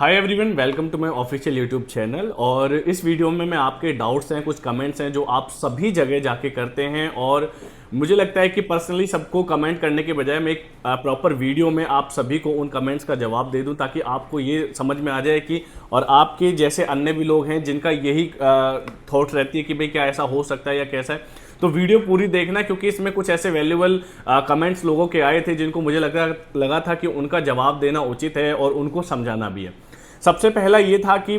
Hi everyone, welcome to my official YouTube channel. और इस video में मैं आपके डाउट्स हैं, कुछ कमेंट्स हैं जो आप सभी जगह जाके करते हैं, और मुझे लगता है कि पर्सनली सबको कमेंट करने के बजाय मैं एक प्रॉपर वीडियो में आप सभी को उन कमेंट्स का जवाब दे दूं, ताकि आपको ये समझ में आ जाए कि और आपके जैसे अन्य भी लोग हैं जिनका यही थॉट रहती है कि भाई क्या ऐसा हो सकता है या कैसा है, तो वीडियो पूरी देखना, क्योंकि इसमें कुछ ऐसे वैल्यूएबल कमेंट्स लोगों के आए थे जिनको मुझे लगा था कि उनका जवाब देना उचित है और उनको समझाना भी है। सबसे पहला ये था कि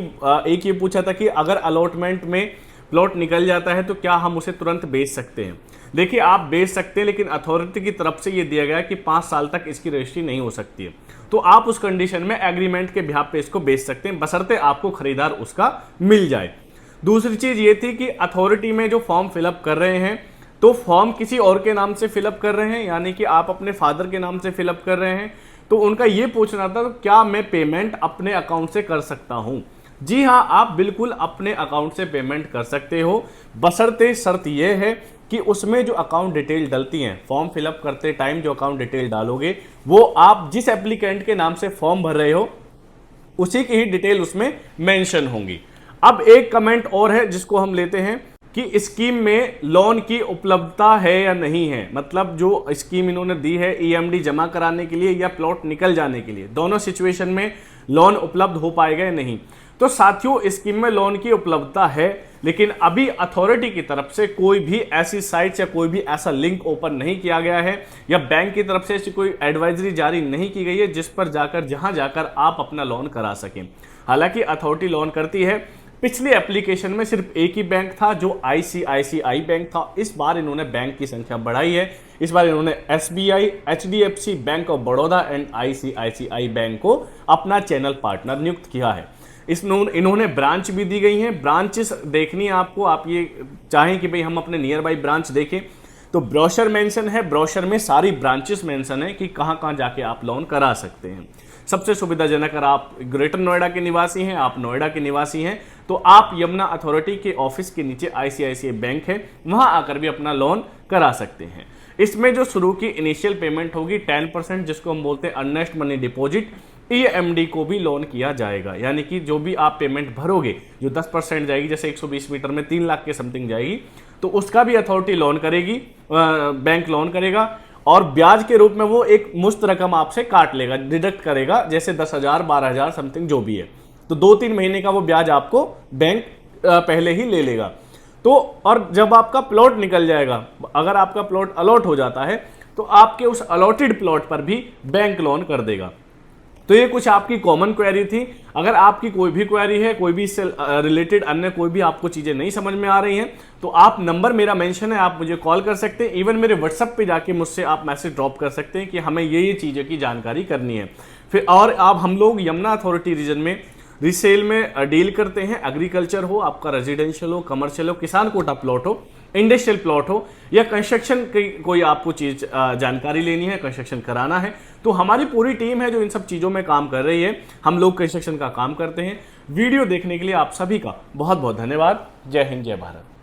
एक ये पूछा था कि अगर अलॉटमेंट में प्लॉट निकल जाता है तो क्या हम उसे तुरंत बेच सकते हैं। देखिए, आप बेच सकते हैं, लेकिन अथॉरिटी की तरफ से ये दिया गया है कि 5 साल तक इसकी रजिस्ट्री नहीं हो सकती है। तो आप उस कंडीशन में एग्रीमेंट के बिहाफ पे इसको बेच सकते हैं, बशर्ते आपको खरीदार उसका मिल जाए। दूसरी चीज ये थी कि अथॉरिटी में जो फॉर्म फिलअप कर रहे हैं, तो फॉर्म किसी और के नाम से फिलअप कर रहे हैं, यानी कि आप अपने फादर के नाम से फिलअप कर रहे हैं। तो उनका ये पूछना था, तो क्या मैं पेमेंट अपने अकाउंट से कर सकता हूं। जी हाँ, आप बिल्कुल अपने अकाउंट से पेमेंट कर सकते हो, बशर्ते शर्त यह है कि उसमें जो अकाउंट डिटेल डलती हैं, फॉर्म फिलअप करते टाइम जो अकाउंट डिटेल डालोगे, वो आप जिस एप्लीकेंट के नाम से फॉर्म भर रहे हो उसी की ही डिटेल उसमें मेंशन होंगी। अब एक कमेंट और है जिसको हम लेते हैं कि स्कीम में लोन की उपलब्धता है या नहीं है। मतलब जो स्कीम इन्होंने दी है ईएमडी जमा कराने के लिए या प्लॉट निकल जाने के लिए, दोनों सिचुएशन में लोन उपलब्ध हो पाएगा या नहीं। तो साथियों, स्कीम में लोन की उपलब्धता है, लेकिन अभी अथॉरिटी की तरफ से कोई भी ऐसी साइट या कोई भी ऐसा लिंक ओपन नहीं किया गया है, या बैंक की तरफ से ऐसी कोई एडवाइजरी जारी नहीं की गई है जिस पर जाकर जहां जाकर आप अपना लोन करा सकें। हालांकि अथॉरिटी लोन करती है। पिछली एप्लीकेशन में सिर्फ एक ही बैंक था जो आईसीआईसीआई बैंक था। इस बार इन्होंने बैंक की संख्या बढ़ाई है। इस बार इन्होंने SBI, HDFC, bank of Baroda and ICICI bank को अपना चैनल पार्टनर नियुक्त किया है। इन्होंने ब्रांच भी दी गई हैं। ब्रांचेस देखनी है आपको, आप ये चाहें कि भाई हम अपने नियर बाई ब्रांच देखें, तो ब्रोशर मेंशन है। ब्रोशर में सारी ब्रांचेस मेंशन है कि कहां कहां जाके आप लोन करा सकते हैं। सबसे सुविधाजनक, अगर आप ग्रेटर नोएडा के निवासी हैं, आप नोएडा के निवासी हैं, तो आप यमुना अथॉरिटी के ऑफिस के नीचे आईसीआईसीआई बैंक है, वहां आकर भी अपना लोन करा सकते हैं। इसमें जो शुरू की इनिशियल पेमेंट होगी 10%, जिसको हम बोलते हैं अर्नेस्ट मनी डिपॉजिट, ईएमडी को भी लोन किया जाएगा। यानी कि जो भी आप पेमेंट भरोगे, जो 10% जाएगी, जैसे 120 मीटर में 3 लाख के समथिंग जाएगी, तो उसका भी अथॉरिटी लोन करेगी, बैंक लोन करेगा, और ब्याज के रूप में वो एक मुश्त रकम आपसे काट लेगा, डिडक्ट करेगा, जैसे 10,000 12,000 समथिंग जो भी है। तो 2-3 महीने का वो ब्याज आपको बैंक पहले ही ले लेगा। तो और जब आपका प्लॉट निकल जाएगा, अगर आपका प्लॉट अलॉट हो जाता है, तो आपके उस अलॉटेड प्लॉट पर भी बैंक लोन कर देगा। तो ये कुछ आपकी कॉमन क्वेरी थी। अगर आपकी कोई भी क्वेरी है, कोई भी इससे रिलेटेड अन्य कोई भी आपको चीज़ें नहीं समझ में आ रही हैं, तो आप नंबर मेरा मेंशन है, आप मुझे कॉल कर सकते हैं। इवन मेरे व्हाट्सएप पे जाके मुझसे आप मैसेज ड्रॉप कर सकते हैं कि हमें ये चीज़ों की जानकारी करनी है। फिर और आप हम लोग यमुना अथॉरिटी रीजन में रीसेल में डील करते हैं। एग्रीकल्चर हो, आपका रेजिडेंशियल हो, कमर्शियल हो, किसान कोटा प्लॉट हो, इंडस्ट्रियल प्लॉट हो, या कंस्ट्रक्शन की कोई आपको चीज जानकारी लेनी है, कंस्ट्रक्शन कराना है, तो हमारी पूरी टीम है जो इन सब चीज़ों में काम कर रही है। हम लोग कंस्ट्रक्शन का काम करते हैं। वीडियो देखने के लिए आप सभी का बहुत बहुत धन्यवाद। जय हिंद, जय भारत।